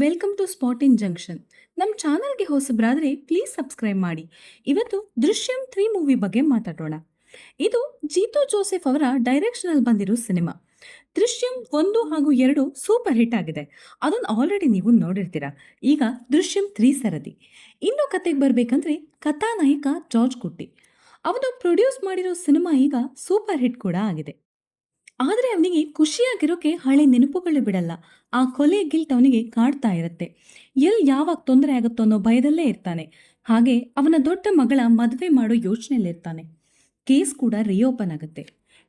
Welcome to spot in junction. ನಮ್ಮ ಚಾನಲ್ಗೆ ಹೊಸಬ್ರಾದ್ರೆ please subscribe ಮಾಡಿ. ಇವತ್ತು ದೃಶ್ಯಂ 3 ಮೂವಿ ಬಗ್ಗೆ ಮಾತಾಡೋಣ. ಇದು ಜೀತು ಜೋಸೆಫ್ ಅವರ ಡೈರೆಕ್ಷನಲ್ ಬಂದಿರೋ ಸಿನಿಮಾ. ದೃಶ್ಯಂ 1 ಹಾಗೂ 2 ಸೂಪರ್ ಹಿಟ್ ಆಗಿದೆ. ಅದನ್ನು ಆಲ್ರೆಡಿ ನೀವು ನೋಡಿರ್ತೀರಾ. ಈಗ ದೃಶ್ಯಂ 3 ಸರದಿ. ಇನ್ನು ಕತೆಗೆ ಬರಬೇಕಂದ್ರೆ ಕಥಾನಾಯಕ ಜಾರ್ಜ್ ಕುಟ್ಟಿ. ಅವನು ಪ್ರೊಡ್ಯೂಸ್ ಮಾಡಿರೋ ಸಿನಿಮಾ ಈಗ ಸೂಪರ್ ಹಿಟ್ ಕೂಡ ಆಗಿದೆ. ಆದರೆ ಅವನಿಗೆ ಖುಷಿಯಾಗಿರೋಕೆ ಹಳೆ ನೆನಪುಗಳು ಬಿಡಲ್ಲ. ಆ ಕೊಲೆ ಗಿಲ್ಟ್ ಅವನಿಗೆ ಕಾಡ್ತಾ ಇರುತ್ತೆ. ಯಾವಾಗ ತೊಂದರೆ ಆಗುತ್ತೋ ಅನ್ನೋ ಭಯದಲ್ಲೇ ಇರ್ತಾನೆ. ಹಾಗೆ ಅವನ ದೊಡ್ಡ ಮಗಳ ಮದುವೆ ಮಾಡೋ ಯೋಚನೆಯಲ್ಲಿರ್ತಾನೆ. ಕೇಸ್ ಕೂಡ ರಿಓಪನ್ ಆಗುತ್ತೆ.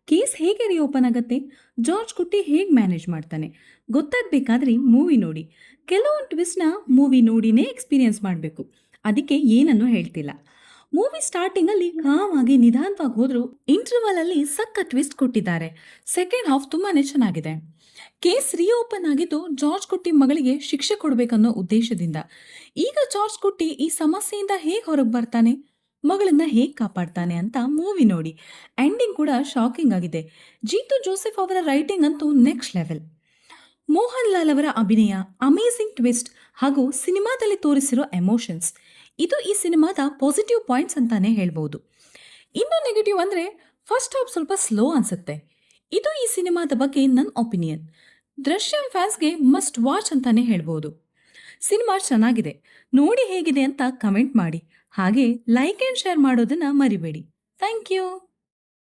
ಕೇಸ್ ಹೇಗೆ ರಿಓಪನ್ ಆಗುತ್ತೆ, ಜಾರ್ಜ್ ಕುಟ್ಟಿ ಹೇಗೆ ಮ್ಯಾನೇಜ್ ಮಾಡ್ತಾನೆ ಗೊತ್ತಾಗಬೇಕಾದ್ರೆ ಮೂವಿ ನೋಡಿ. ಕೆಲವೊಂದು ಟ್ವಿಸ್ಟ್ನ ಮೂವಿ ನೋಡಿನೇ ಎಕ್ಸ್ಪೀರಿಯನ್ಸ್ ಮಾಡಬೇಕು. ಅದಕ್ಕೆ ಏನನ್ನೂ ಹೇಳ್ತಿಲ್ಲ. ಮೂವಿ ಸ್ಟಾರ್ಟಿಂಗ್ ಅಲ್ಲಿ ಕಾಮಾಗಿ ನಿಧಾನವಾಗಿ ಹೋದ್ರು, ಇಂಟರ್ವಲ್ ಅಲ್ಲಿ ಸಕ್ಕ ಟ್ವಿಸ್ಟ್ ಕೊಟ್ಟಿದ್ದಾರೆ. ಸೆಕೆಂಡ್ ಹಾಫ್ ತುಂಬಾನೇ ಚೆನ್ನಾಗಿದೆ. ಕೇಸ್ ರಿಓಪನ್ ಆಗಿದ್ದು ಜಾರ್ಜ್ ಕುಟ್ಟಿ ಮಗಳಿಗೆ ಶಿಕ್ಷೆ ಕೊಡಬೇಕನ್ನೋ ಉದ್ದೇಶದಿಂದ. ಈಗ ಜಾರ್ಜ್ ಕುಟ್ಟಿ ಈ ಸಮಸ್ಯೆಯಿಂದ ಹೇಗೆ ಹೊರಗೆ ಬರ್ತಾನೆ, ಮಗಳನ್ನ ಹೇಗೆ ಕಾಪಾಡ್ತಾನೆ ಅಂತ ಮೂವಿ ನೋಡಿ. ಎಂಡಿಂಗ್ ಕೂಡ ಶಾಕಿಂಗ್ ಆಗಿದೆ. ಜೀತು ಜೋಸೆಫ್ ಅವರ ರೈಟಿಂಗ್ ಅಂತೂ ನೆಕ್ಸ್ಟ್ ಲೆವೆಲ್. ಮೋಹನ್ ಲಾಲ್ ಅವರ ಅಭಿನಯ, ಅಮೇಸಿಂಗ್ ಟ್ವಿಸ್ಟ್ ಹಾಗೂ ಸಿನಿಮಾದಲ್ಲಿ ತೋರಿಸಿರೋ ಎಮೋಷನ್ಸ್, ಇದು ಈ ಸಿನಿಮಾದ ಪಾಸಿಟಿವ್ ಪಾಯಿಂಟ್ಸ್ ಅಂತಾನೆ ಹೇಳ್ಬೋದು. ಇನ್ನು ನೆಗೆಟಿವ್ ಅಂದರೆ ಫಸ್ಟ್ ಹಾಫ್ ಸ್ವಲ್ಪ ಸ್ಲೋ ಅನ್ಸುತ್ತೆ. ಇದು ಈ ಸಿನಿಮಾದ ಬಗ್ಗೆ ನನ್ನ ಒಪಿನಿಯನ್. ದೃಶ್ಯಂ ಫ್ಯಾನ್ಸ್ಗೆ ಮಸ್ಟ್ ವಾಚ್ ಅಂತಾನೆ ಹೇಳ್ಬೋದು. ಸಿನಿಮಾ ಚೆನ್ನಾಗಿದೆ, ನೋಡಿ ಹೇಗಿದೆ ಅಂತ ಕಮೆಂಟ್ ಮಾಡಿ. ಹಾಗೆ ಲೈಕ್ ಆ್ಯಂಡ್ ಶೇರ್ ಮಾಡೋದನ್ನ ಮರಿಬೇಡಿ. Thank you.